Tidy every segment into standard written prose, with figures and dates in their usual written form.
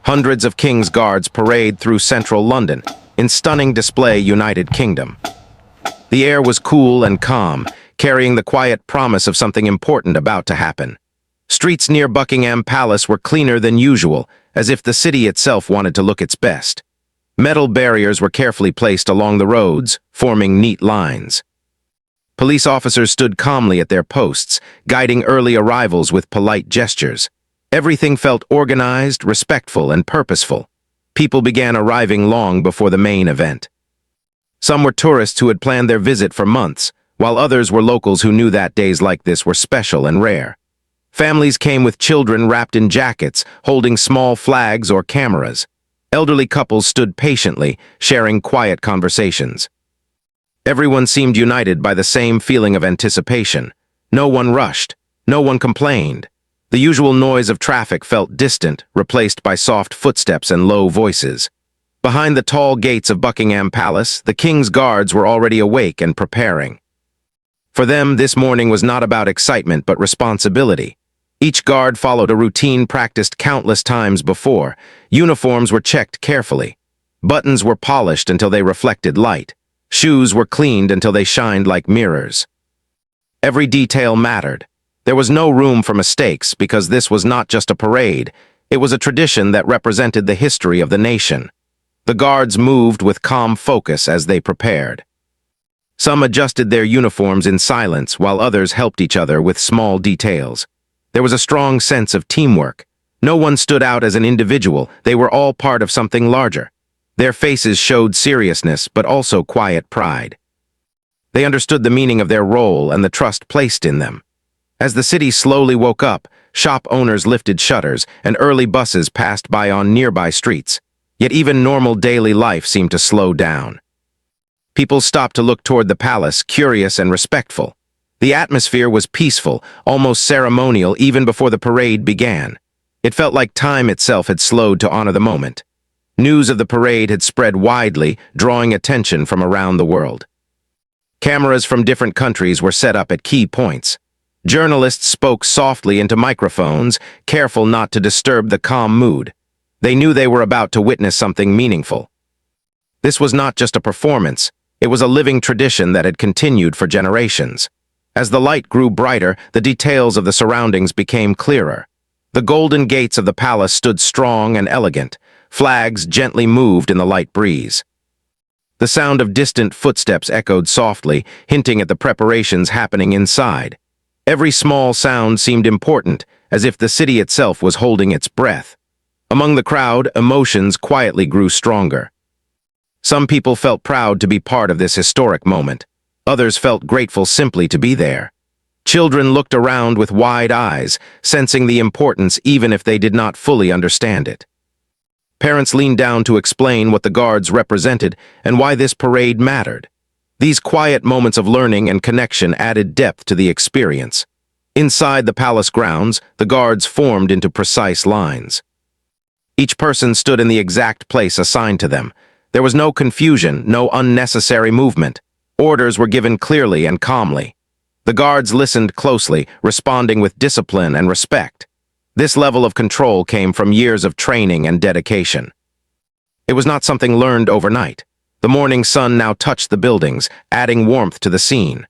Hundreds of King's Guards parade through central London, in stunning display United Kingdom. The air was cool and calm, carrying the quiet promise of something important about to happen. Streets near Buckingham Palace were cleaner than usual, as if the city itself wanted to look its best. Metal barriers were carefully placed along the roads, forming neat lines. Police officers stood calmly at their posts, guiding early arrivals with polite gestures. Everything felt organized, respectful, and purposeful. People began arriving long before the main event. Some were tourists who had planned their visit for months, while others were locals who knew that days like this were special and rare. Families came with children wrapped in jackets, holding small flags or cameras. Elderly couples stood patiently, sharing quiet conversations. Everyone seemed united by the same feeling of anticipation. No one rushed. No one complained. The usual noise of traffic felt distant, replaced by soft footsteps and low voices. Behind the tall gates of Buckingham Palace, the King's Guards were already awake and preparing. For them, this morning was not about excitement but responsibility. Each guard followed a routine practiced countless times before. Uniforms were checked carefully. Buttons were polished until they reflected light. Shoes were cleaned until they shined like mirrors. Every detail mattered. There was no room for mistakes because this was not just a parade. It was a tradition that represented the history of the nation. The guards moved with calm focus as they prepared. Some adjusted their uniforms in silence while others helped each other with small details. There was a strong sense of teamwork. No one stood out as an individual. They were all part of something larger. Their faces showed seriousness but also quiet pride. They understood the meaning of their role and the trust placed in them. As the city slowly woke up, shop owners lifted shutters and early buses passed by on nearby streets. Yet even normal daily life seemed to slow down. People stopped to look toward the palace, curious and respectful. The atmosphere was peaceful, almost ceremonial even before the parade began. It felt like time itself had slowed to honor the moment. News of the parade had spread widely, drawing attention from around the world. Cameras from different countries were set up at key points. Journalists spoke softly into microphones, careful not to disturb the calm mood. They knew they were about to witness something meaningful. This was not just a performance, it was a living tradition that had continued for generations. As the light grew brighter, the details of the surroundings became clearer. The golden gates of the palace stood strong and elegant. Flags gently moved in the light breeze. The sound of distant footsteps echoed softly, hinting at the preparations happening inside. Every small sound seemed important, as if the city itself was holding its breath. Among the crowd, emotions quietly grew stronger. Some people felt proud to be part of this historic moment. Others felt grateful simply to be there. Children looked around with wide eyes, sensing the importance even if they did not fully understand it. Parents leaned down to explain what the guards represented and why this parade mattered. These quiet moments of learning and connection added depth to the experience. Inside the palace grounds, the guards formed into precise lines. Each person stood in the exact place assigned to them. There was no confusion, no unnecessary movement. Orders were given clearly and calmly. The guards listened closely, responding with discipline and respect. This level of control came from years of training and dedication. It was not something learned overnight. The morning sun now touched the buildings, adding warmth to the scene.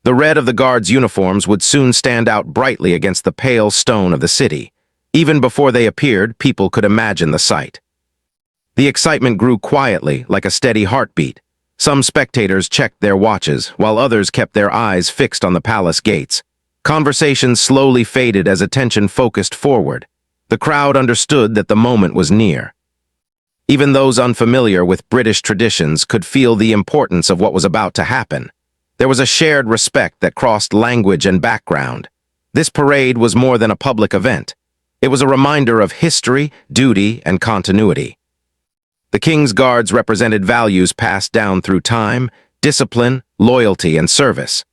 The red of the guards' uniforms would soon stand out brightly against the pale stone of the city. Even before they appeared, people could imagine the sight. The excitement grew quietly, like a steady heartbeat. Some spectators checked their watches, while others kept their eyes fixed on the palace gates. Conversations slowly faded as attention focused forward. The crowd understood that the moment was near. Even those unfamiliar with British traditions could feel the importance of what was about to happen. There was a shared respect that crossed language and background. This parade was more than a public event. It was a reminder of history, duty, and continuity. The King's Guards represented values passed down through time, discipline, loyalty, and service.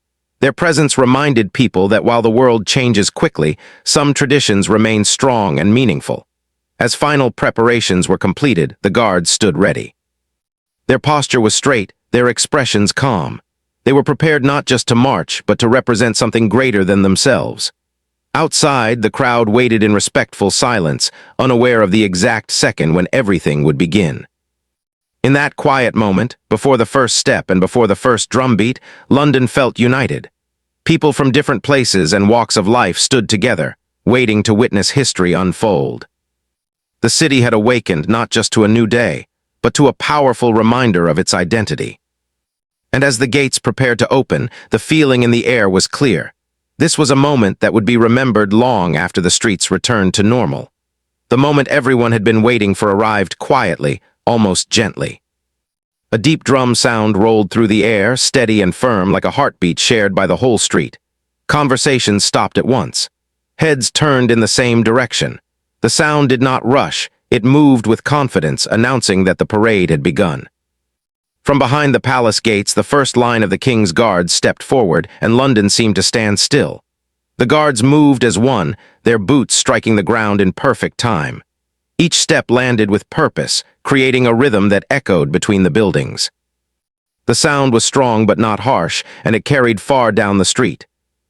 Their presence reminded people that while the world changes quickly, some traditions remain strong and meaningful. As final preparations were completed, the guards stood ready. Their posture was straight, their expressions calm. They were prepared not just to march, but to represent something greater than themselves. Outside, the crowd waited in respectful silence, unaware of the exact second when everything would begin. In that quiet moment, before the first step and before the first drumbeat, London felt united. People from different places and walks of life stood together, waiting to witness history unfold. The city had awakened not just to a new day, but to a powerful reminder of its identity. And as the gates prepared to open, the feeling in the air was clear. This was a moment that would be remembered long after the streets returned to normal. The moment everyone had been waiting for arrived quietly, almost gently. A deep drum sound rolled through the air, steady and firm like a heartbeat shared by the whole street. Conversations stopped at once. Heads turned in the same direction. The sound did not rush, it moved with confidence, announcing that the parade had begun. From behind the palace gates, the first line of the king's guards stepped forward, and London seemed to stand still. The guards moved as one, their boots striking the ground in perfect time. Each step landed with purpose, creating a rhythm that echoed between the buildings. The sound was strong but not harsh, and it carried far down the street.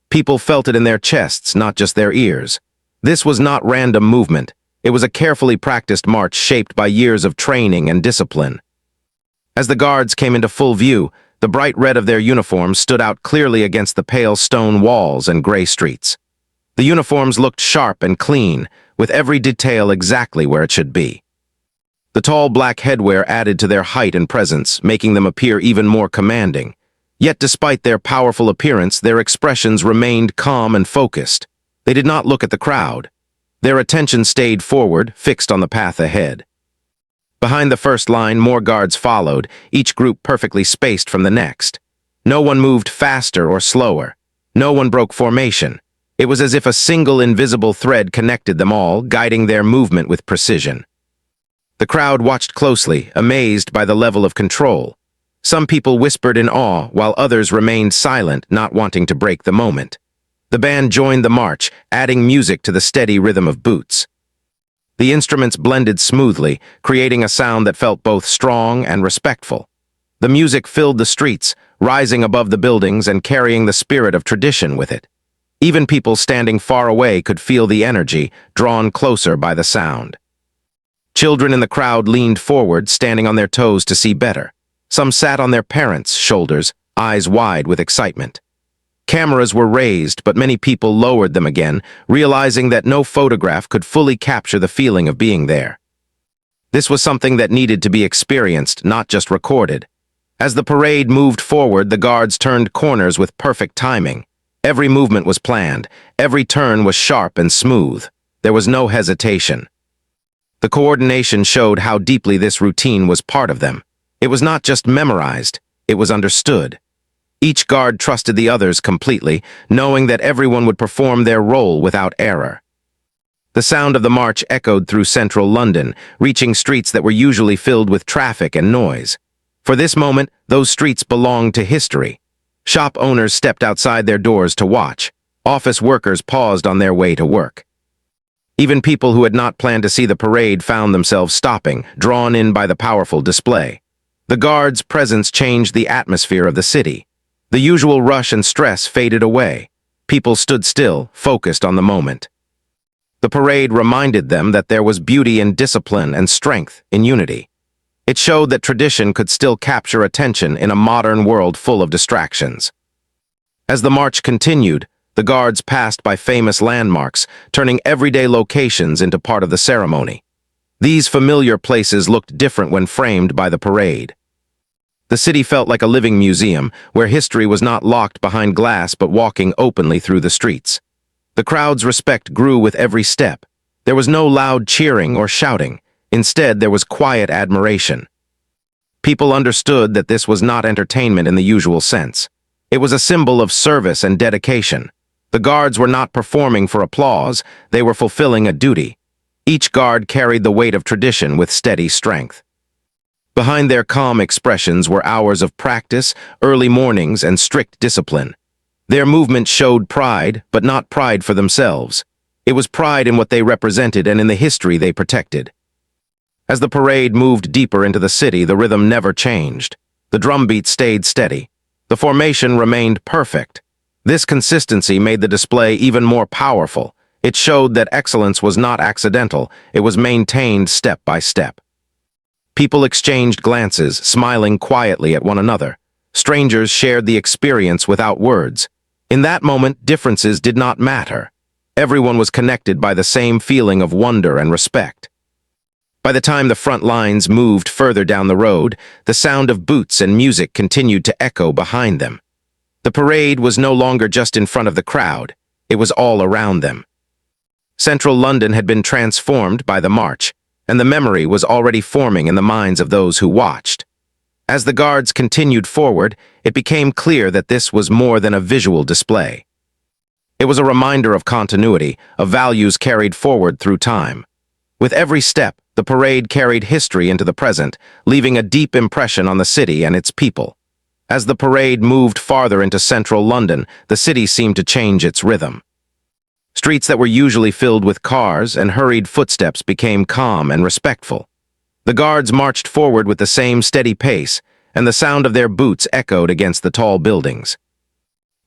People felt it in their chests, not just their ears. This was not random movement. It was a carefully practiced march shaped by years of training and discipline. As the guards came into full view, the bright red of their uniforms stood out clearly against the pale stone walls and gray streets. The uniforms looked sharp and clean, with every detail exactly where it should be. The tall black headwear added to their height and presence, making them appear even more commanding. Yet despite their powerful appearance, their expressions remained calm and focused. They did not look at the crowd. Their attention stayed forward, fixed on the path ahead. Behind the first line, more guards followed, each group perfectly spaced from the next. No one moved faster or slower. No one broke formation. It was as if a single invisible thread connected them all, guiding their movement with precision. The crowd watched closely, amazed by the level of control. Some people whispered in awe, while others remained silent, not wanting to break the moment. The band joined the march, adding music to the steady rhythm of boots. The instruments blended smoothly, creating a sound that felt both strong and respectful. The music filled the streets, rising above the buildings and carrying the spirit of tradition with it. Even people standing far away could feel the energy, drawn closer by the sound. Children in the crowd leaned forward, standing on their toes to see better. Some sat on their parents' shoulders, eyes wide with excitement. Cameras were raised, but many people lowered them again, realizing that no photograph could fully capture the feeling of being there. This was something that needed to be experienced, not just recorded. As the parade moved forward, the guards turned corners with perfect timing. Every movement was planned. Every turn was sharp and smooth. There was no hesitation. The coordination showed how deeply this routine was part of them. It was not just memorized, it was understood. Each guard trusted the others completely, knowing that everyone would perform their role without error. The sound of the march echoed through central London, reaching streets that were usually filled with traffic and noise. For this moment, those streets belonged to history. Shop owners stepped outside their doors to watch. Office workers paused on their way to work. Even people who had not planned to see the parade found themselves stopping, drawn in by the powerful display. The guards' presence changed the atmosphere of the city. The usual rush and stress faded away. People stood still, focused on the moment. The parade reminded them that there was beauty in discipline and strength in unity. It showed that tradition could still capture attention in a modern world full of distractions. As the march continued, the guards passed by famous landmarks, turning everyday locations into part of the ceremony. These familiar places looked different when framed by the parade. The city felt like a living museum, where history was not locked behind glass but walking openly through the streets. The crowd's respect grew with every step. There was no loud cheering or shouting. Instead, there was quiet admiration. People understood that this was not entertainment in the usual sense. It was a symbol of service and dedication. The guards were not performing for applause, they were fulfilling a duty. Each guard carried the weight of tradition with steady strength. Behind their calm expressions were hours of practice, early mornings, and strict discipline. Their movement showed pride, but not pride for themselves. It was pride in what they represented and in the history they protected. As the parade moved deeper into the city, the rhythm never changed. The drumbeat stayed steady. The formation remained perfect. This consistency made the display even more powerful. It showed that excellence was not accidental, it was maintained step by step. People exchanged glances, smiling quietly at one another. Strangers shared the experience without words. In that moment, differences did not matter. Everyone was connected by the same feeling of wonder and respect. By the time the front lines moved further down the road, the sound of boots and music continued to echo behind them. The parade was no longer just in front of the crowd, it was all around them. Central London had been transformed by the march, and the memory was already forming in the minds of those who watched. As the guards continued forward, it became clear that this was more than a visual display. It was a reminder of continuity, of values carried forward through time. With every step, the parade carried history into the present, leaving a deep impression on the city and its people. As the parade moved farther into central London, the city seemed to change its rhythm. Streets that were usually filled with cars and hurried footsteps became calm and respectful. The guards marched forward with the same steady pace, and the sound of their boots echoed against the tall buildings.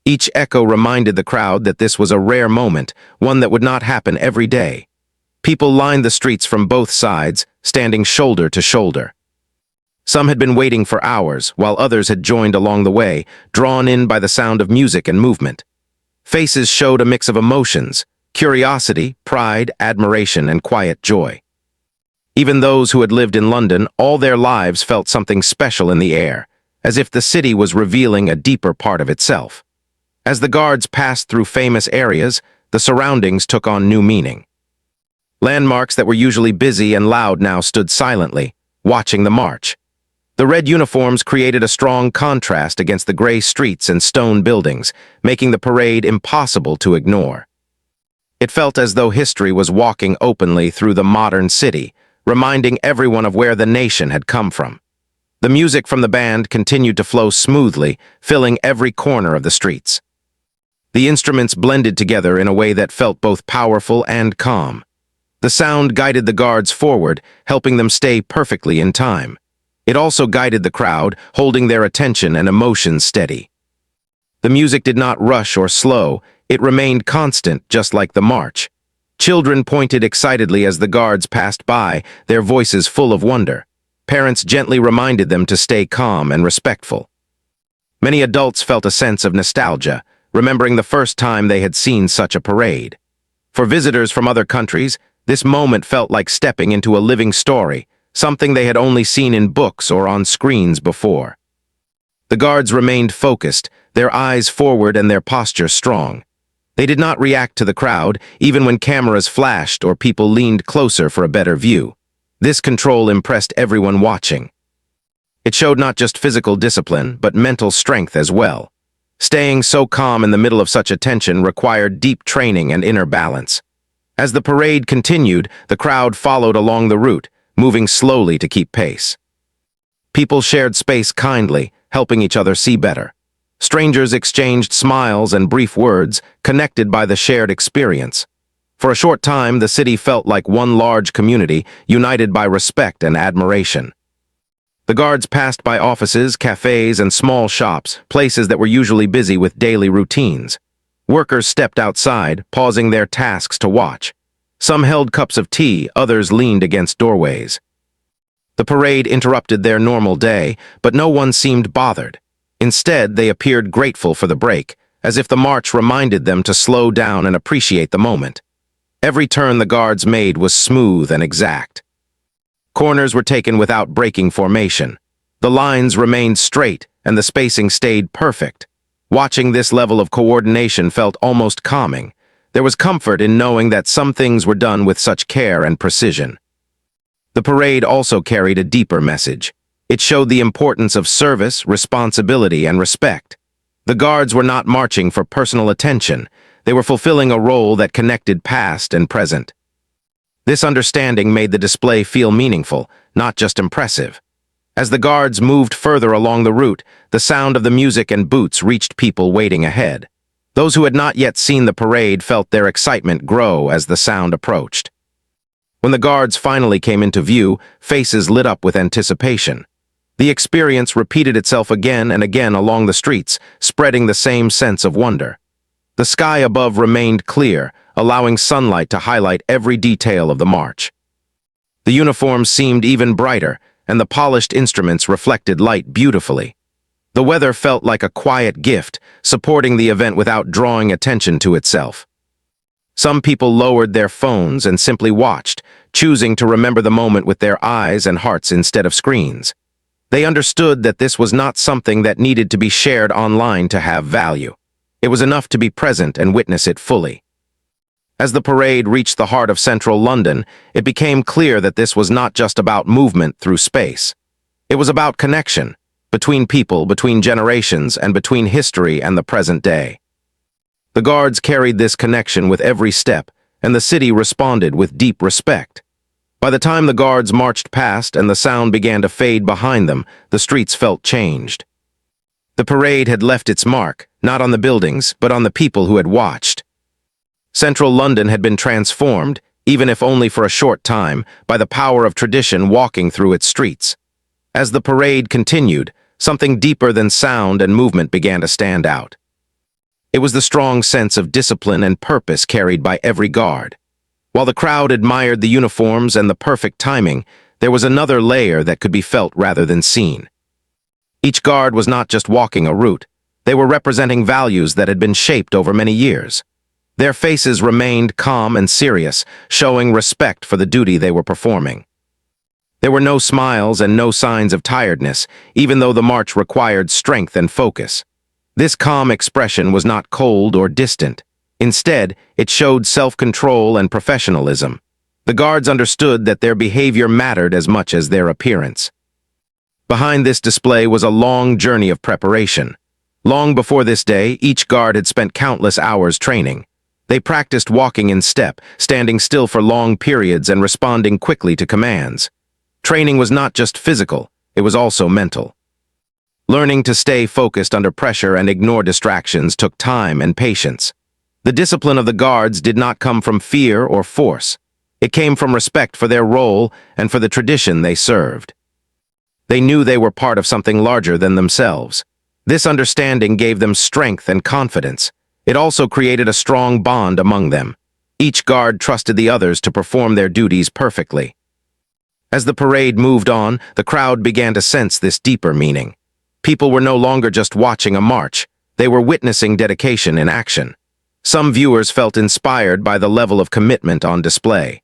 Each echo reminded the crowd that this was a rare moment, one that would not happen every day. People lined the streets from both sides, standing shoulder to shoulder. Some had been waiting for hours, while others had joined along the way, drawn in by the sound of music and movement. Faces showed a mix of emotions: curiosity, pride, admiration, and quiet joy. Even those who had lived in London all their lives felt something special in the air, as if the city was revealing a deeper part of itself. As the guards passed through famous areas, the surroundings took on new meaning. Landmarks that were usually busy and loud now stood silently, watching the march. The red uniforms created a strong contrast against the gray streets and stone buildings, making the parade impossible to ignore. It felt as though history was walking openly through the modern city, reminding everyone of where the nation had come from. The music from the band continued to flow smoothly, filling every corner of the streets. The instruments blended together in a way that felt both powerful and calm. The sound guided the guards forward, helping them stay perfectly in time. It also guided the crowd, holding their attention and emotions steady. The music did not rush or slow, it remained constant, just like the march. Children pointed excitedly as the guards passed by, their voices full of wonder. Parents gently reminded them to stay calm and respectful. Many adults felt a sense of nostalgia, remembering the first time they had seen such a parade. For visitors from other countries, this moment felt like stepping into a living story, something they had only seen in books or on screens before. The guards remained focused, their eyes forward and their posture strong. They did not react to the crowd, even when cameras flashed or people leaned closer for a better view. This control impressed everyone watching. It showed not just physical discipline, but mental strength as well. Staying so calm in the middle of such attention required deep training and inner balance. As the parade continued, the crowd followed along the route, moving slowly to keep pace. People shared space kindly, helping each other see better. Strangers exchanged smiles and brief words, connected by the shared experience. For a short time, the city felt like one large community, united by respect and admiration. The guards passed by offices, cafes, and small shops, places that were usually busy with daily routines. Workers stepped outside, pausing their tasks to watch. Some held cups of tea, others leaned against doorways. The parade interrupted their normal day, but no one seemed bothered. Instead, they appeared grateful for the break, as if the march reminded them to slow down and appreciate the moment. Every turn the guards made was smooth and exact. Corners were taken without breaking formation. The lines remained straight, and the spacing stayed perfect. Watching this level of coordination felt almost calming. There was comfort in knowing that some things were done with such care and precision. The parade also carried a deeper message. It showed the importance of service, responsibility, and respect. The guards were not marching for personal attention. They were fulfilling a role that connected past and present. This understanding made the display feel meaningful, not just impressive. As the guards moved further along the route, the sound of the music and boots reached people waiting ahead. Those who had not yet seen the parade felt their excitement grow as the sound approached. When the guards finally came into view, faces lit up with anticipation. The experience repeated itself again and again along the streets, spreading the same sense of wonder. The sky above remained clear, allowing sunlight to highlight every detail of the march. The uniforms seemed even brighter, and the polished instruments reflected light beautifully. The weather felt like a quiet gift, supporting the event without drawing attention to itself. Some people lowered their phones and simply watched, choosing to remember the moment with their eyes and hearts instead of screens. They understood that this was not something that needed to be shared online to have value. It was enough to be present and witness it fully. As the parade reached the heart of central London, it became clear that this was not just about movement through space. It was about connection, between people, between generations, and between history and the present day. The guards carried this connection with every step, and the city responded with deep respect. By the time the guards marched past and the sound began to fade behind them, the streets felt changed. The parade had left its mark, not on the buildings, but on the people who had watched. Central London had been transformed, even if only for a short time, by the power of tradition walking through its streets. As the parade continued, something deeper than sound and movement began to stand out. It was the strong sense of discipline and purpose carried by every guard. While the crowd admired the uniforms and the perfect timing, there was another layer that could be felt rather than seen. Each guard was not just walking a route. They were representing values that had been shaped over many years. Their faces remained calm and serious, showing respect for the duty they were performing. There were no smiles and no signs of tiredness, even though the march required strength and focus. This calm expression was not cold or distant. Instead, it showed self-control and professionalism. The guards understood that their behavior mattered as much as their appearance. Behind this display was a long journey of preparation. Long before this day, each guard had spent countless hours training. They practiced walking in step, standing still for long periods and responding quickly to commands. Training was not just physical, it was also mental. Learning to stay focused under pressure and ignore distractions took time and patience. The discipline of the guards did not come from fear or force. It came from respect for their role and for the tradition they served. They knew they were part of something larger than themselves. This understanding gave them strength and confidence. It also created a strong bond among them. Each guard trusted the others to perform their duties perfectly. As the parade moved on, the crowd began to sense this deeper meaning. People were no longer just watching a march. They were witnessing dedication in action. Some viewers felt inspired by the level of commitment on display.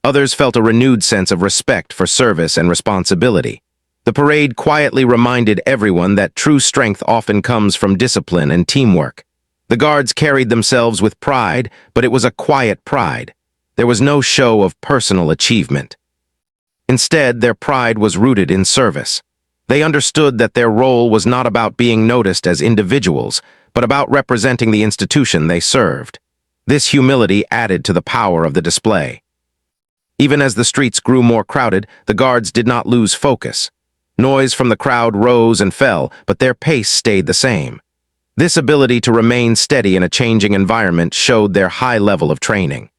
Others felt a renewed sense of respect for service and responsibility. The parade quietly reminded everyone that true strength often comes from discipline and teamwork. The guards carried themselves with pride, but it was a quiet pride. There was no show of personal achievement. Instead, their pride was rooted in service. They understood that their role was not about being noticed as individuals, but about representing the institution they served. This humility added to the power of the display. Even as the streets grew more crowded, the guards did not lose focus. Noise from the crowd rose and fell, but their pace stayed the same. This ability to remain steady in a changing environment showed their high level of training.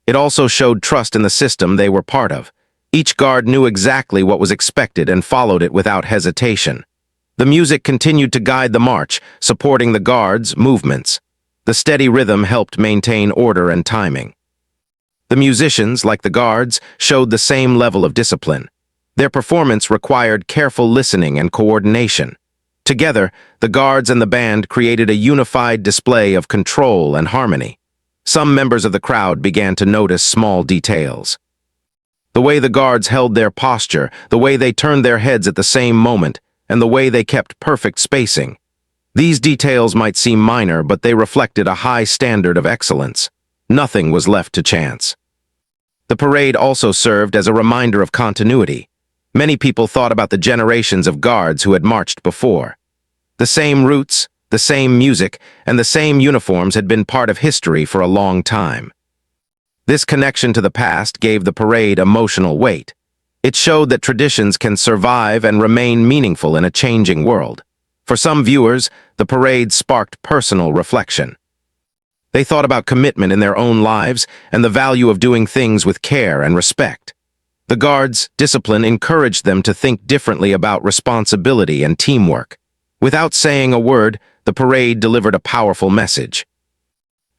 It also showed trust in the system they were part of. Each guard knew exactly what was expected and followed it without hesitation. The music continued to guide the march, supporting the guards' movements. The steady rhythm helped maintain order and timing. The musicians, like the guards, showed the same level of discipline. Their performance required careful listening and coordination. Together, the guards and the band created a unified display of control and harmony. Some members of the crowd began to notice small details. The way the guards held their posture, the way they turned their heads at the same moment, and the way they kept perfect spacing. These details might seem minor, but they reflected a high standard of excellence. Nothing was left to chance. The parade also served as a reminder of continuity. Many people thought about the generations of guards who had marched before. The same routes, the same music, and the same uniforms had been part of history for a long time. This connection to the past gave the parade emotional weight. It showed that traditions can survive and remain meaningful in a changing world. For some viewers, the parade sparked personal reflection. They thought about commitment in their own lives and the value of doing things with care and respect. The guards' discipline encouraged them to think differently about responsibility and teamwork. Without saying a word, the parade delivered a powerful message.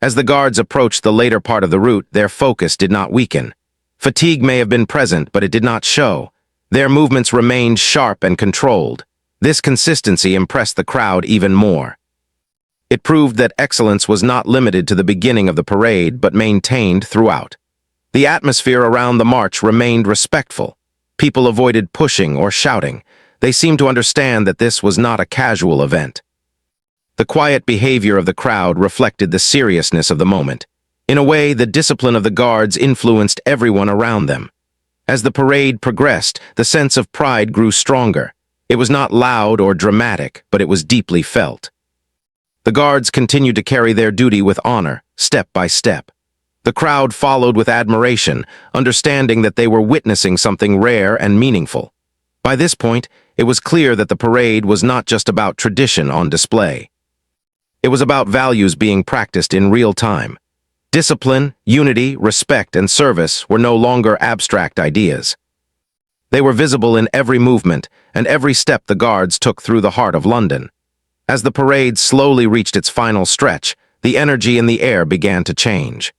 As the guards approached the later part of the route, their focus did not weaken. Fatigue may have been present, but it did not show. Their movements remained sharp and controlled. This consistency impressed the crowd even more. It proved that excellence was not limited to the beginning of the parade, but maintained throughout. The atmosphere around the march remained respectful. People avoided pushing or shouting. They seemed to understand that this was not a casual event. The quiet behavior of the crowd reflected the seriousness of the moment. In a way, the discipline of the guards influenced everyone around them. As the parade progressed, the sense of pride grew stronger. It was not loud or dramatic, but it was deeply felt. The guards continued to carry their duty with honor, step by step. The crowd followed with admiration, understanding that they were witnessing something rare and meaningful. By this point, it was clear that the parade was not just about tradition on display. It was about values being practiced in real time. Discipline, unity, respect, and service were no longer abstract ideas. They were visible in every movement and every step the guards took through the heart of London. As the parade slowly reached its final stretch, the energy in the air began to change.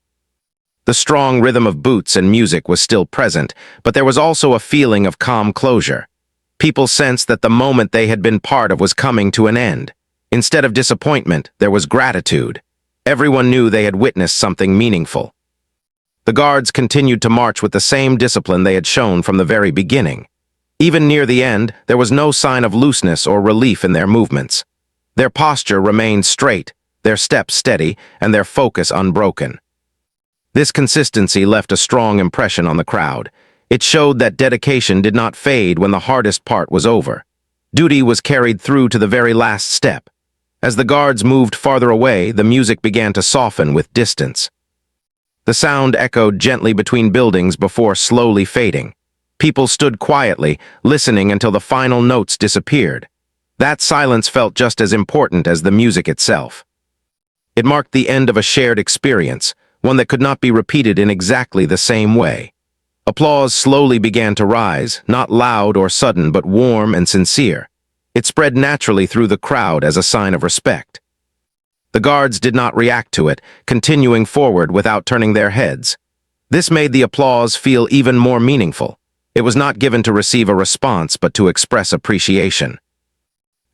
The strong rhythm of boots and music was still present, but there was also a feeling of calm closure. People sensed that the moment they had been part of was coming to an end. Instead of disappointment, there was gratitude. Everyone knew they had witnessed something meaningful. The guards continued to march with the same discipline they had shown from the very beginning. Even near the end, there was no sign of looseness or relief in their movements. Their posture remained straight, their steps steady, and their focus unbroken. This consistency left a strong impression on the crowd. It showed that dedication did not fade when the hardest part was over. Duty was carried through to the very last step. As the guards moved farther away, the music began to soften with distance. The sound echoed gently between buildings before slowly fading. People stood quietly, listening until the final notes disappeared. That silence felt just as important as the music itself. It marked the end of a shared experience, one that could not be repeated in exactly the same way. Applause slowly began to rise, not loud or sudden, but warm and sincere. It spread naturally through the crowd as a sign of respect. The guards did not react to it, continuing forward without turning their heads. This made the applause feel even more meaningful. It was not given to receive a response, but to express appreciation.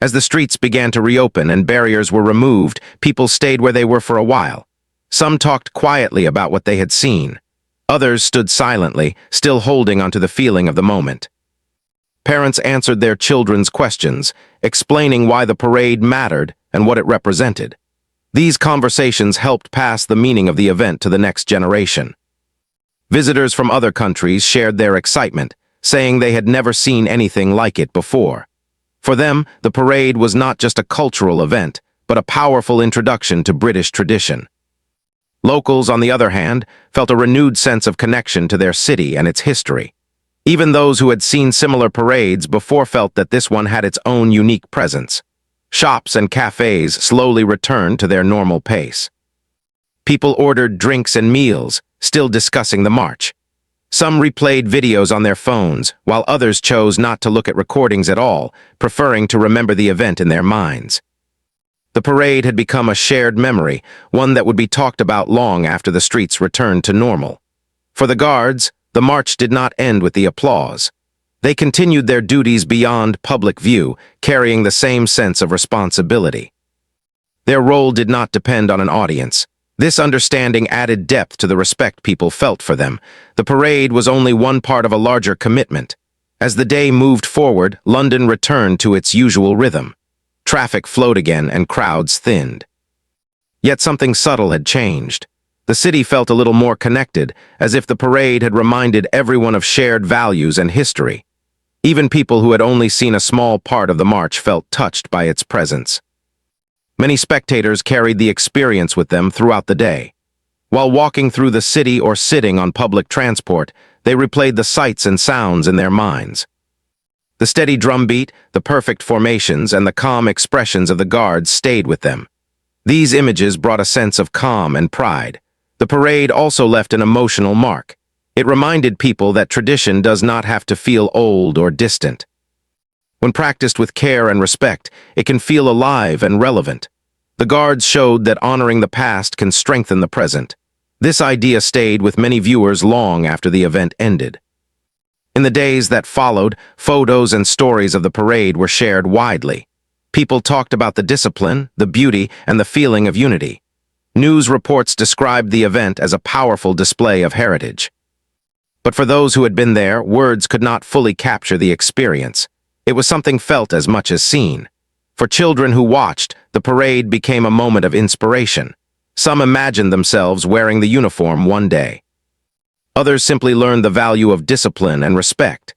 As the streets began to reopen and barriers were removed, people stayed where they were for a while. Some talked quietly about what they had seen. Others stood silently, still holding onto the feeling of the moment. Parents answered their children's questions, explaining why the parade mattered and what it represented. These conversations helped pass the meaning of the event to the next generation. Visitors from other countries shared their excitement, saying they had never seen anything like it before. For them, the parade was not just a cultural event, but a powerful introduction to British tradition. Locals, on the other hand, felt a renewed sense of connection to their city and its history. Even those who had seen similar parades before felt that this one had its own unique presence. Shops and cafes slowly returned to their normal pace. People ordered drinks and meals, still discussing the march. Some replayed videos on their phones, while others chose not to look at recordings at all, preferring to remember the event in their minds. The parade had become a shared memory, one that would be talked about long after the streets returned to normal. For the guards, the march did not end with the applause. They continued their duties beyond public view, carrying the same sense of responsibility. Their role did not depend on an audience. This understanding added depth to the respect people felt for them. The parade was only one part of a larger commitment. As the day moved forward, London returned to its usual rhythm. Traffic flowed again and crowds thinned. Yet something subtle had changed. The city felt a little more connected, as if the parade had reminded everyone of shared values and history. Even people who had only seen a small part of the march felt touched by its presence. Many spectators carried the experience with them throughout the day. While walking through the city or sitting on public transport, they replayed the sights and sounds in their minds. The steady drumbeat, the perfect formations, and the calm expressions of the guards stayed with them. These images brought a sense of calm and pride. The parade also left an emotional mark. It reminded people that tradition does not have to feel old or distant. When practiced with care and respect, it can feel alive and relevant. The guards showed that honoring the past can strengthen the present. This idea stayed with many viewers long after the event ended. In the days that followed, photos and stories of the parade were shared widely. People talked about the discipline, the beauty, and the feeling of unity. News reports described the event as a powerful display of heritage. But for those who had been there, words could not fully capture the experience. It was something felt as much as seen. For children who watched, the parade became a moment of inspiration. Some imagined themselves wearing the uniform one day. Others simply learned the value of discipline and respect.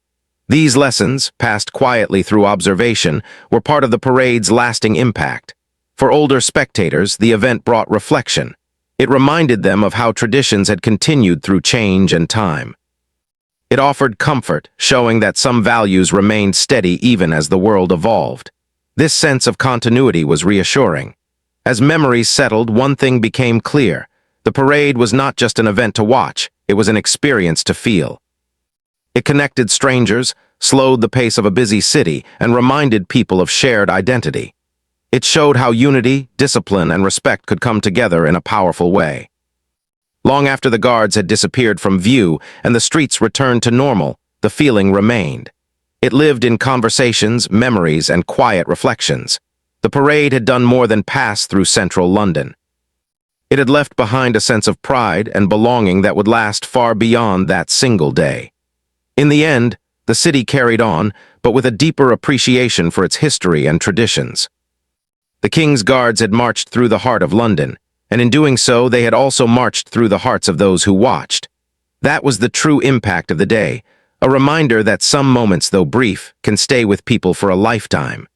These lessons, passed quietly through observation, were part of the parade's lasting impact. For older spectators, the event brought reflection. It reminded them of how traditions had continued through change and time. It offered comfort, showing that some values remained steady even as the world evolved. This sense of continuity was reassuring. As memories settled, one thing became clear. The parade was not just an event to watch, it was an experience to feel. It connected strangers, slowed the pace of a busy city, and reminded people of shared identity. It showed how unity, discipline, and respect could come together in a powerful way. Long after the guards had disappeared from view and the streets returned to normal, the feeling remained. It lived in conversations, memories, and quiet reflections. The parade had done more than pass through central London. It had left behind a sense of pride and belonging that would last far beyond that single day. In the end, the city carried on, but with a deeper appreciation for its history and traditions. The King's Guards had marched through the heart of London, and in doing so, they had also marched through the hearts of those who watched. That was the true impact of the day, a reminder that some moments, though brief, can stay with people for a lifetime.